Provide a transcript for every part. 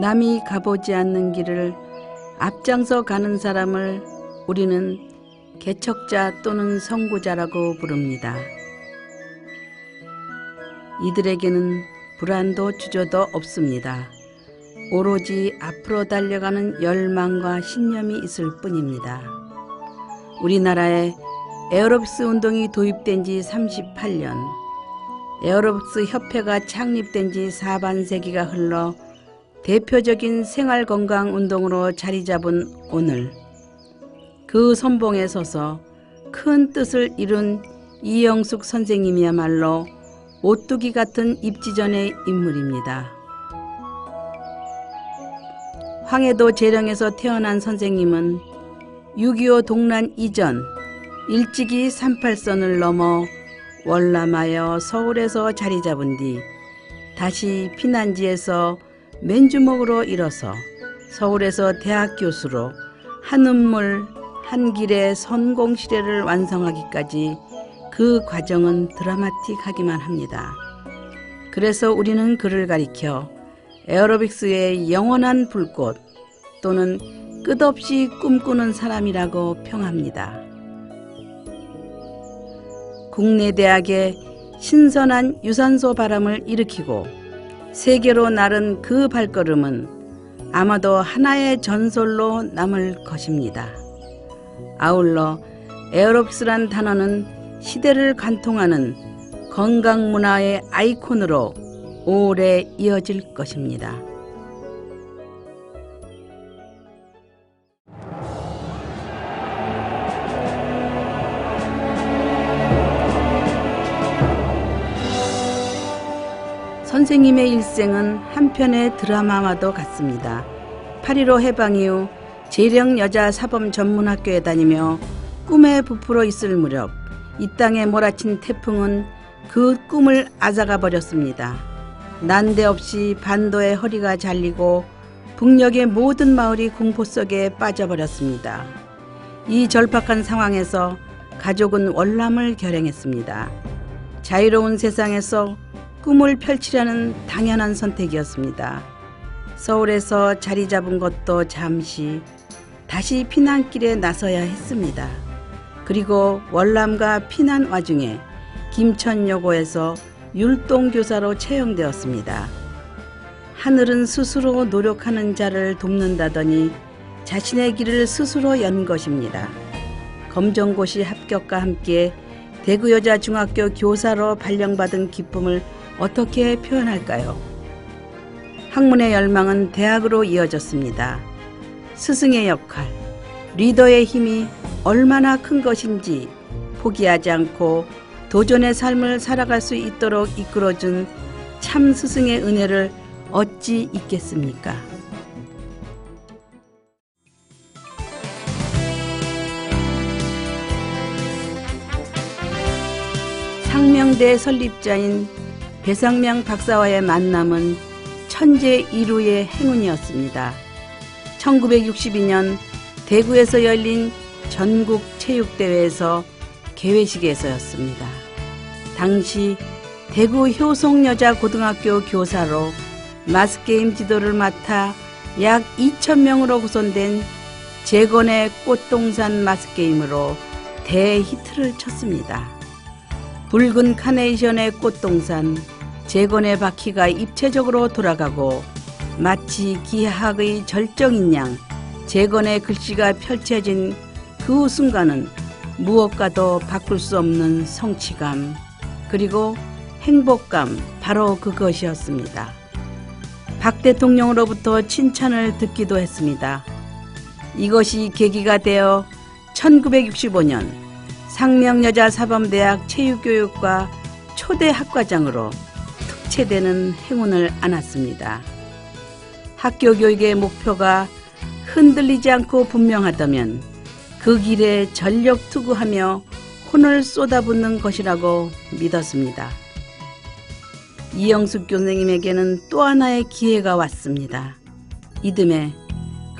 남이 가보지 않는 길을 앞장서 가는 사람을 우리는 개척자 또는 선구자라고 부릅니다. 이들에게는 불안도 주저도 없습니다. 오로지 앞으로 달려가는 열망과 신념이 있을 뿐입니다. 우리나라에 에어로빅스 운동이 도입된 지 38년, 에어로빅스 협회가 창립된 지 4반세기가 흘러 대표적인 생활건강운동으로 자리잡은 오늘, 그 선봉에 서서 큰 뜻을 이룬 이영숙 선생님이야말로 오뚜기 같은 입지전의 인물입니다. 황해도 재령에서 태어난 선생님은 6.25 동란 이전 일찍이 38선을 넘어 월남하여 서울에서 자리 잡은 뒤 다시 피난지에서 맨주먹으로 일어서 서울에서 대학 교수로 한음물 한길의 선공시대를 완성하기까지 그 과정은 드라마틱하기만 합니다. 그래서 우리는 그를 가리켜 에어로빅스의 영원한 불꽃 또는 끝없이 꿈꾸는 사람이라고 평합니다. 국내 대학에 신선한 유산소 바람을 일으키고 세계로 나른 그 발걸음은 아마도 하나의 전설로 남을 것입니다. 아울러 에어로빅스란 단어는 시대를 관통하는 건강문화의 아이콘으로 오래 이어질 것입니다. 선생님의 일생은 한편의 드라마와도 같습니다. 8.15 해방 이후 재령 여자사범전문학교에 다니며 꿈에 부풀어 있을 무렵 이 땅에 몰아친 태풍은 그 꿈을 앗아가 버렸습니다. 난데없이 반도의 허리가 잘리고 북녘의 모든 마을이 공포 속에 빠져버렸습니다. 이 절박한 상황에서 가족은 월남을 결행했습니다. 자유로운 세상에서 꿈을 펼치려는 당연한 선택이었습니다. 서울에서 자리 잡은 것도 잠시 다시 피난길에 나서야 했습니다. 그리고 월남과 피난 와중에 김천여고에서 율동교사로 채용되었습니다. 하늘은 스스로 노력하는 자를 돕는다더니 자신의 길을 스스로 연 것입니다. 검정고시 합격과 함께 대구여자중학교 교사로 발령받은 기쁨을 어떻게 표현할까요? 학문의 열망은 대학으로 이어졌습니다. 스승의 역할, 리더의 힘이 얼마나 큰 것인지 포기하지 않고 도전의 삶을 살아갈 수 있도록 이끌어준 참 스승의 은혜를 어찌 잊겠습니까? 상명대 설립자인 배상명 박사와의 만남은 천재 이루의 행운이었습니다. 1962년 대구에서 열린 전국 체육대회에서 개회식에서였습니다. 당시 대구 효성여자고등학교 교사로 마스게임 지도를 맡아 약 2,000명으로 구성된 재건의 꽃동산 마스게임으로 대히트를 쳤습니다. 붉은 카네이션의 꽃동산, 재건의 바퀴가 입체적으로 돌아가고 마치 기하학의 절정인 양 재건의 글씨가 펼쳐진 그 순간은 무엇과도 바꿀 수 없는 성취감 그리고 행복감, 바로 그것이었습니다. 박 대통령으로부터 칭찬을 듣기도 했습니다. 이것이 계기가 되어 1965년 상명여자사범대학 체육교육과 초대 학과장으로 특채되는 행운을 안았습니다. 학교 교육의 목표가 흔들리지 않고 분명하다면 그 길에 전력 투구하며 혼을 쏟아붓는 것이라고 믿었습니다. 이영숙 교수님에게는 또 하나의 기회가 왔습니다. 이듬해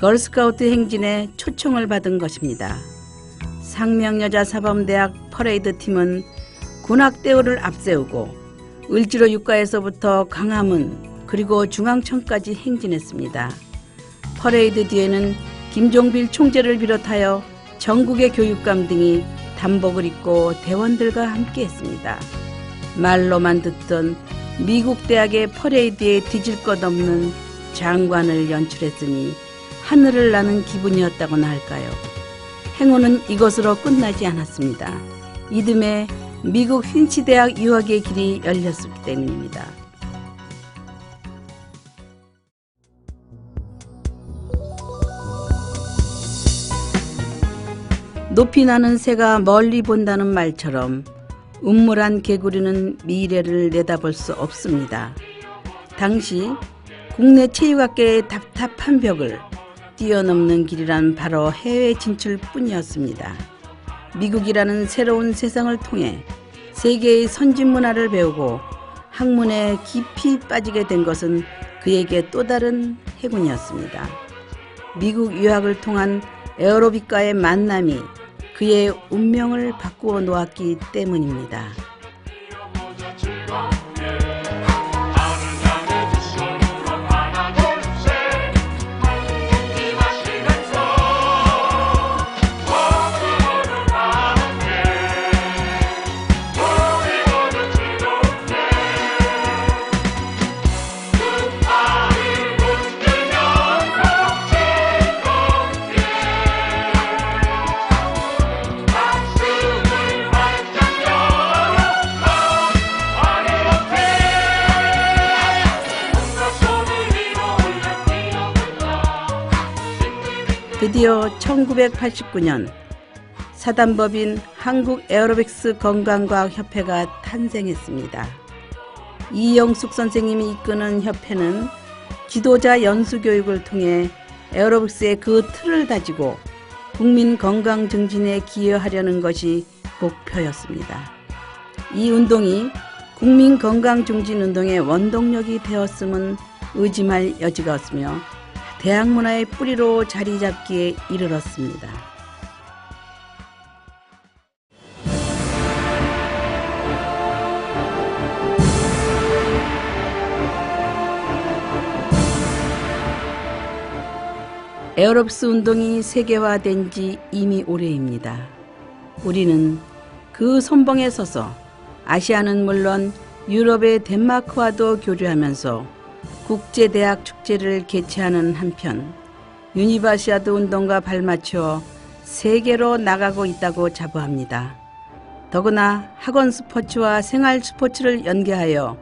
걸스카우트 행진에 초청을 받은 것입니다. 상명여자사범대학 퍼레이드 팀은 군악대우를 앞세우고 을지로 육가에서부터 광화문 그리고 중앙청까지 행진했습니다. 퍼레이드 뒤에는 김종필 총재를 비롯하여 전국의 교육감 등이 단복을 입고 대원들과 함께했습니다. 말로만 듣던 미국 대학의 퍼레이드에 뒤질 것 없는 장관을 연출했으니 하늘을 나는 기분이었다고나 할까요? 행운은 이것으로 끝나지 않았습니다. 이듬해 미국 핀치 대학 유학의 길이 열렸기 때문입니다. 높이 나는 새가 멀리 본다는 말처럼 음물한 개구리는 미래를 내다볼 수 없습니다. 당시 국내 체육학계의 답답한 벽을 뛰어넘는 길이란 바로 해외 진출뿐이었습니다. 미국이라는 새로운 세상을 통해 세계의 선진 문화를 배우고 학문에 깊이 빠지게 된 것은 그에게 또 다른 행운이었습니다. 미국 유학을 통한 에어로빅과의 만남이 그의 운명을 바꾸어 놓았기 때문입니다. 드디어 1989년 사단법인 한국에어로빅스 건강과학협회가 탄생했습니다. 이영숙 선생님이 이끄는 협회는 지도자 연수교육을 통해 에어로빅스의 그 틀을 다지고 국민 건강 증진에 기여하려는 것이 목표였습니다. 이 운동이 국민 건강 증진 운동의 원동력이 되었음은 의심할 여지가 없으며 대학 문화의 뿌리로 자리 잡기에 이르렀습니다. 에어로빅스 운동이 세계화된 지 이미 오래입니다. 우리는 그 선봉에 서서 아시아는 물론 유럽의 덴마크와도 교류하면서 국제대학 축제를 개최하는 한편 유니버시아드 운동과 발맞추어 세계로 나가고 있다고 자부합니다. 더구나 학원 스포츠와 생활 스포츠를 연계하여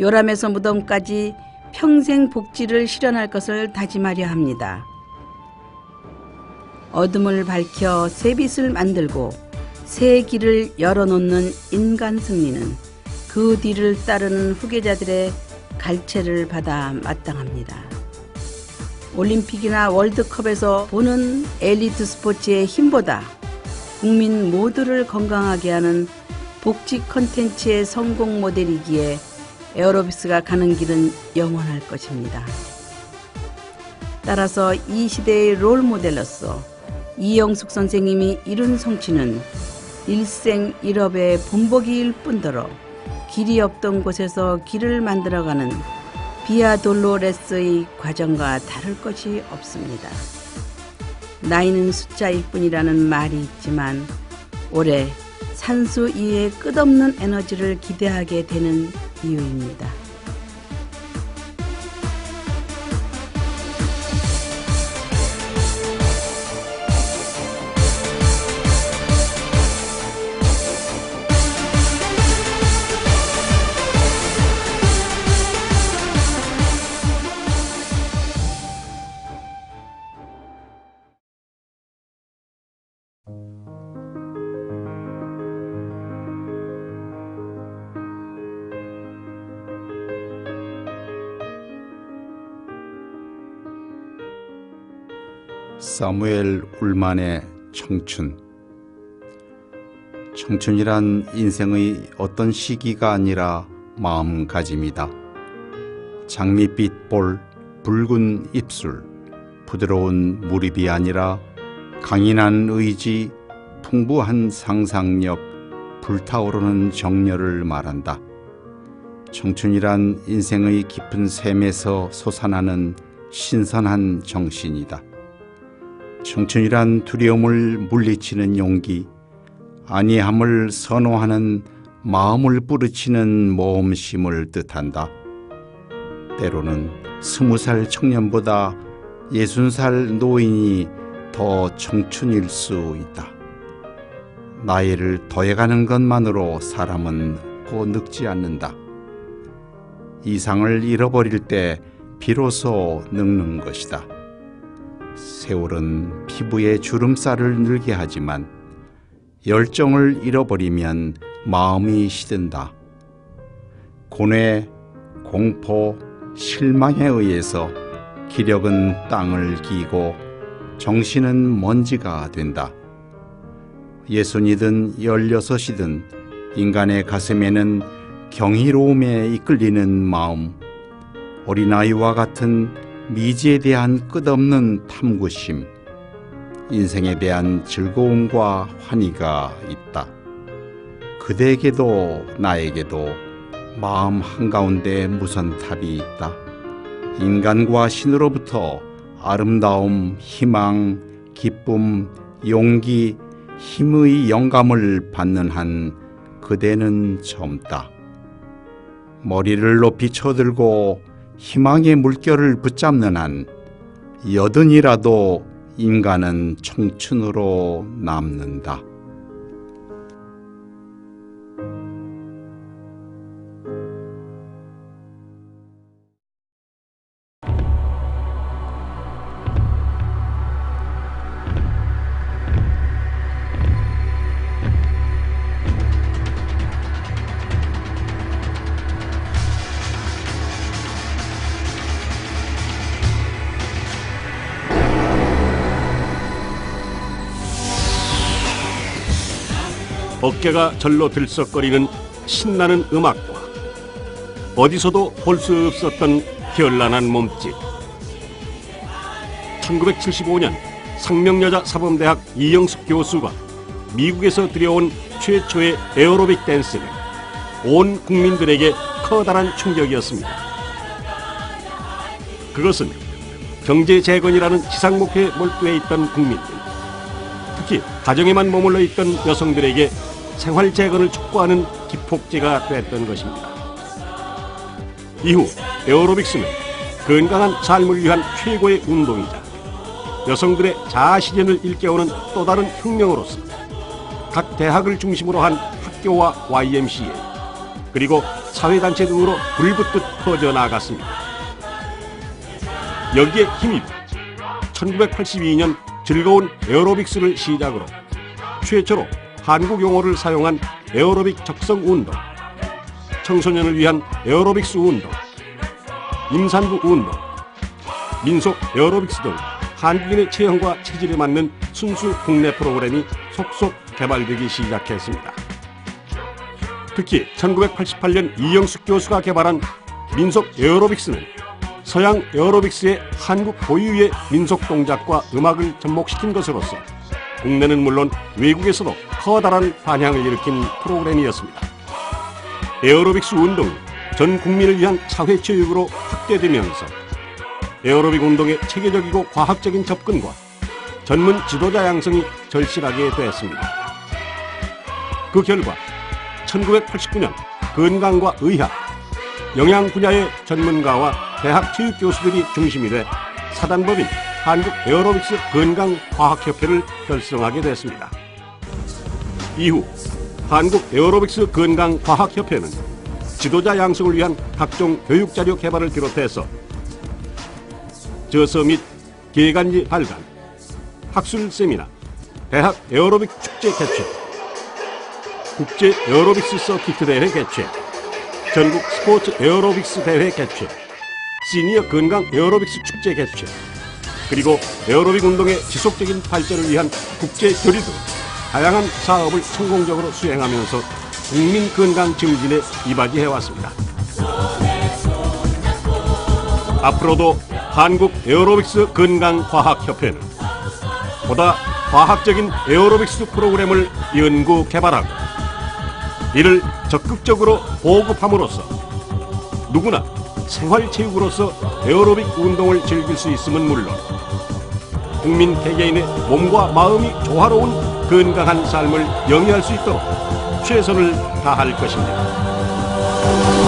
요람에서 무덤까지 평생 복지를 실현할 것을 다짐하려 합니다. 어둠을 밝혀 새 빛을 만들고 새 길을 열어놓는 인간 승리는 그 뒤를 따르는 후계자들의 갈채를 받아 마땅합니다. 올림픽이나 월드컵에서 보는 엘리트 스포츠의 힘보다 국민 모두를 건강하게 하는 복지 콘텐츠의 성공 모델이기에 에어로빅스가 가는 길은 영원할 것입니다. 따라서 이 시대의 롤모델로서 이영숙 선생님이 이룬 성취는 일생 일업의 본보기일 뿐더러 길이 없던 곳에서 길을 만들어가는 비아 돌로레스의 과정과 다를 것이 없습니다. 나이는 숫자일 뿐이라는 말이 있지만 올해 산수 이외의 끝없는 에너지를 기대하게 되는 이유입니다. 사무엘 울만의 청춘. 청춘이란 인생의 어떤 시기가 아니라 마음가짐이다. 장밋빛 볼, 붉은 입술, 부드러운 무립이 아니라 강인한 의지, 풍부한 상상력, 불타오르는 정열을 말한다. 청춘이란 인생의 깊은 샘에서 솟아나는 신선한 정신이다. 청춘이란 두려움을 물리치는 용기, 안이함을 선호하는 마음을 뿌리치는 모험심을 뜻한다. 때로는 20살 청년보다 60살 노인이 더 청춘일 수 있다. 나이를 더해가는 것만으로 사람은 곧 늙지 않는다. 이상을 잃어버릴 때 비로소 늙는 것이다. 세월은 피부에 주름살을 늘게 하지만 열정을 잃어버리면 마음이 시든다. 고뇌, 공포, 실망에 의해서 기력은 땅을 기고 정신은 먼지가 된다. 60이든 16이든 인간의 가슴에는 경이로움에 이끌리는 마음, 어린아이와 같은 미지에 대한 끝없는 탐구심, 인생에 대한 즐거움과 환희가 있다. 그대에게도 나에게도 마음 한가운데 무선탑이 있다. 인간과 신으로부터 아름다움, 희망, 기쁨, 용기, 힘의 영감을 받는 한 그대는 젊다. 머리를 높이 쳐들고 희망의 물결을 붙잡는 한 여든이라도 인간은 청춘으로 남는다. 어깨가 절로 들썩거리는 신나는 음악과 어디서도 볼 수 없었던 현란한 몸짓. 1975년 상명여자 사범대학 이영숙 교수가 미국에서 들여온 최초의 에어로빅 댄스는 온 국민들에게 커다란 충격이었습니다. 그것은 경제 재건이라는 지상 목표에 몰두해 있던 국민들, 특히 가정에만 머물러 있던 여성들에게 생활 재건을 촉구하는 기폭제가 됐던 것입니다. 이후 에어로빅스는 건강한 삶을 위한 최고의 운동이자 여성들의 자아 실현을 일깨우는 또 다른 혁명으로서 각 대학을 중심으로 한 학교와 YMCA 그리고 사회단체 등으로 불붙듯 퍼져나갔습니다. 여기에 힘입어 1982년 즐거운 에어로빅스를 시작으로 최초로 한국 용어를 사용한 에어로빅 적성 운동, 청소년을 위한 에어로빅스 운동, 임산부 운동, 민속 에어로빅스 등 한국인의 체형과 체질에 맞는 순수 국내 프로그램이 속속 개발되기 시작했습니다. 특히 1988년 이영숙 교수가 개발한 민속 에어로빅스는 서양 에어로빅스의 한국 고유의 민속 동작과 음악을 접목시킨 것으로서 국내는 물론 외국에서도 커다란 반향을 일으킨 프로그램이었습니다. 에어로빅스 운동이 전 국민을 위한 사회체육으로 확대되면서 에어로빅 운동의 체계적이고 과학적인 접근과 전문 지도자 양성이 절실하게 되었습니다. 그 결과 1989년 건강과 의학, 영양 분야의 전문가와 대학 체육 교수들이 중심이 돼 사단법인 한국 에어로빅스 건강과학협회를 결성하게 됐습니다. 이후 한국 에어로빅스 건강과학협회는 지도자 양성을 위한 각종 교육자료 개발을 비롯해서 저서 및 개간지 발간, 학술 세미나, 대학 에어로빅 축제 개최, 국제 에어로빅스 서키트 대회 개최, 전국 스포츠 에어로빅스 대회 개최, 시니어 건강 에어로빅스 축제 개최, 그리고 에어로빅 운동의 지속적인 발전을 위한 국제 교류 등 다양한 사업을 성공적으로 수행하면서 국민 건강 증진에 이바지해왔습니다. 앞으로도 한국 에어로빅스 건강과학협회는 보다 과학적인 에어로빅스 프로그램을 연구 개발하고 이를 적극적으로 보급함으로써 누구나 생활체육으로서 에어로빅 운동을 즐길 수 있음은 물론 국민 개개인의 몸과 마음이 조화로운 건강한 삶을 영위할 수 있도록 최선을 다할 것입니다.